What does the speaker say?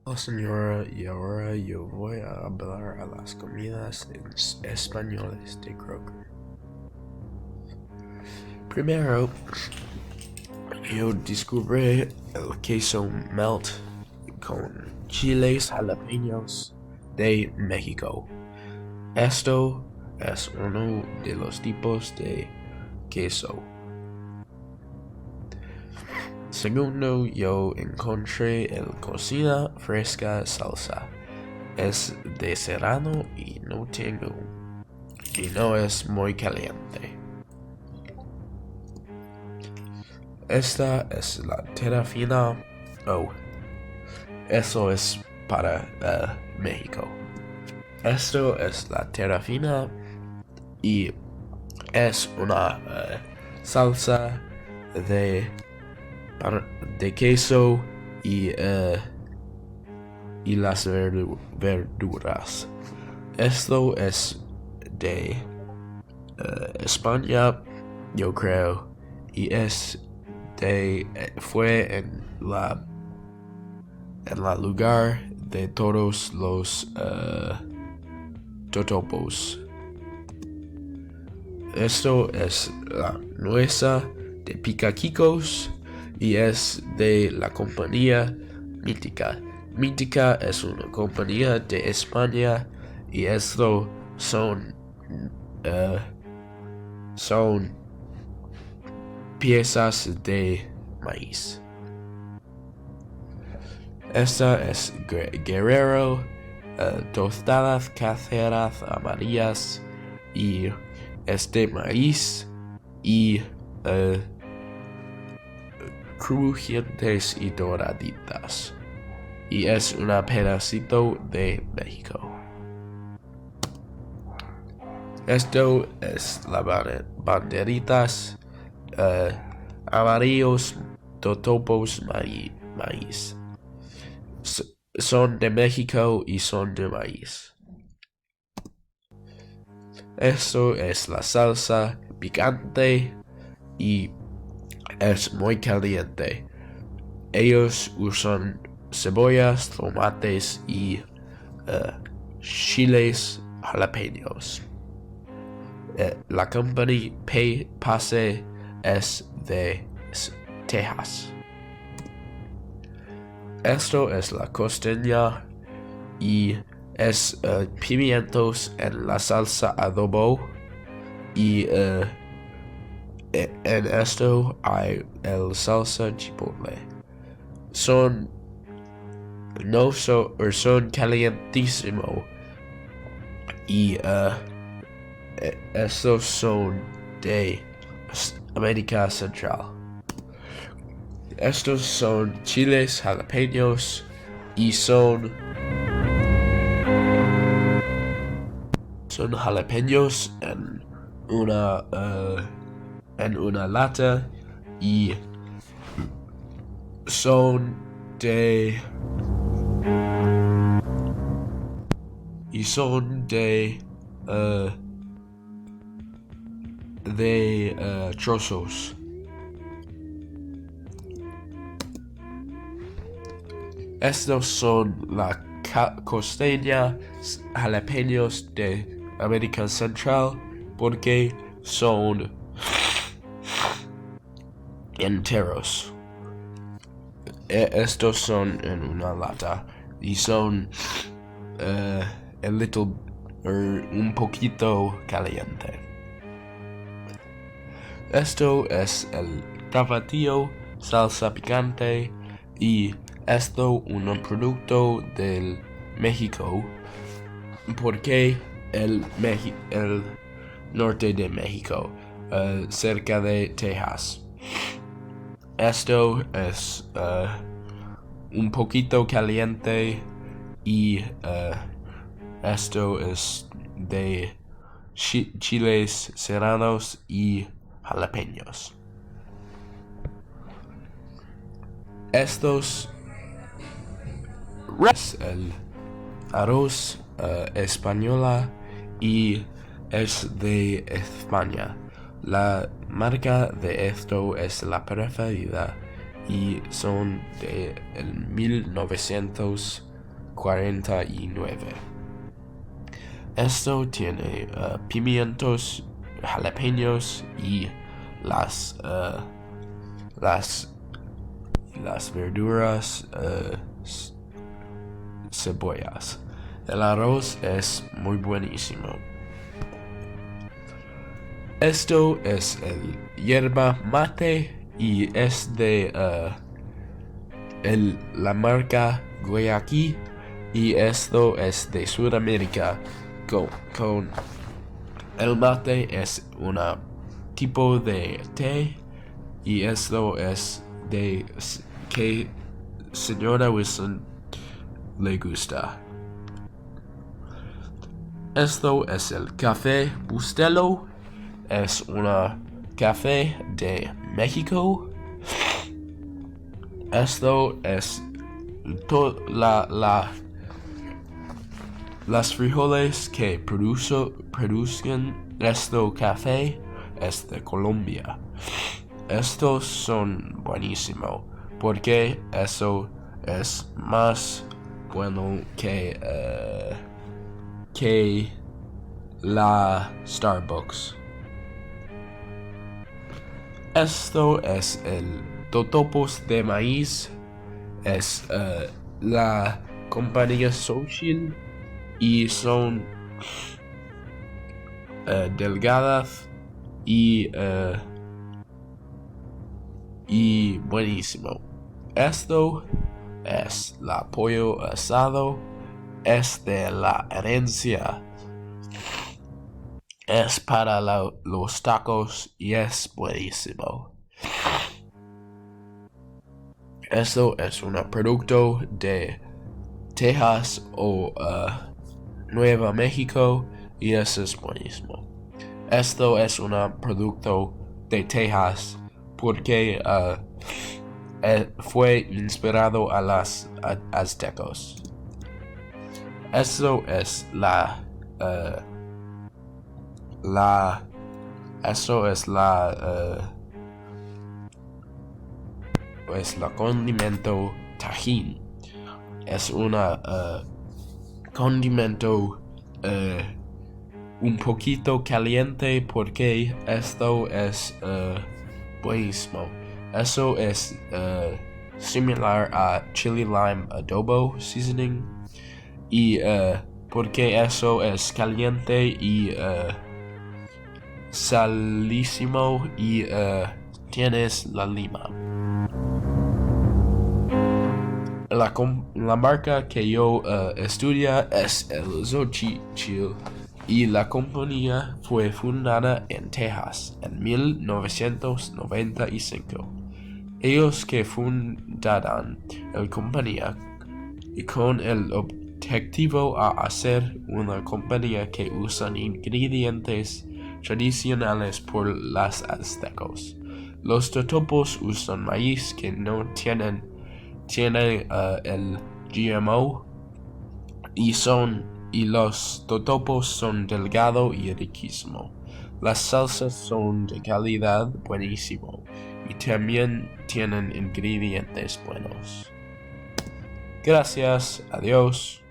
Hola señora, y ahora yo voy a hablar a las comidas españoles de Kroger. Primero, yo descubrí el queso melt con chiles jalapeños de México. Esto es uno de los tipos de queso. Segundo, yo encontré el cocina fresca salsa. Es de serrano y no es muy caliente. Esta es la terafina. Oh, eso es para México. Esto es la terafina y es una salsa de, de queso y las verduras. Esto es de España, yo creo, y fue en la lugar de todos los totopos. Esto es la nueza de Picaquicos y es de la compañía Mítica. Mítica es una compañía de España y esto son piezas de maíz. Esta es Guerrero, tostadas caseras amarillas y es de maíz y crujientes y doraditas. Y es un pedacito de México. Esto es la banderitas amarillos totopos maíz. Son de México y son de maíz. Esto es la salsa picante y es muy caliente. Ellos usan cebollas, tomates y chiles jalapeños. La compañía Pase es de Texas. Esto es la costeña y es pimientos en la salsa adobo y en esto hay el salsa chipotle. Son calientísimo y estos son de América Central. Estos son chiles jalapeños y son jalapeños en una lata y son de trozos. Estos son la costeña jalapeños de América Central porque son enteros. Estos son en una lata y son un poquito caliente. Esto es el tapatío, salsa picante y esto un producto del México porque el norte de México, cerca de Texas. Esto es un poquito caliente y esto es de chiles serranos y jalapeños. Estos es el arroz española y es de España. La marca de esto es la preferida y son de 1900 $1.49. Esto tiene pimientos, jalapeños y las verduras, cebollas. El arroz es muy buenísimo. Esto es el yerba mate y es de la marca Guayaki, y esto es de Sudamérica. Con el mate es un tipo de té, y esto es de que señora Wilson le gusta. Esto es el café Bustelo. Es un café de México. Esto es las frijoles que producen este café es de Colombia. Estos son buenísimos porque eso es más bueno que la Starbucks. Esto es el totopos de maíz. Es la compañía social y son delgadas y buenísimo. Esto es el pollo asado. Es de la herencia. Es para los tacos y es buenísimo. Esto es un producto de Texas o Nueva México y eso es buenísimo. Esto es un producto de Texas porque fue inspirado a las aztecos. Esto es la condimento Tajín. Es un condimento un poquito caliente porque esto es buenísimo. Eso es similar a chili lime adobo seasoning, y porque eso es caliente y salísimo, y tienes la lima. La marca que yo estudia es el Xochitl, y la compañía fue fundada en Texas en 1995. Ellos que fundaron la compañía y con el objetivo a hacer una compañía que usan ingredientes tradicionales por las aztecos. Los totopos usan maíz que no tiene el GMO, y los totopos son delgados y riquísimos. Las salsas son de calidad buenísimo y también tienen ingredientes buenos. Gracias, adiós.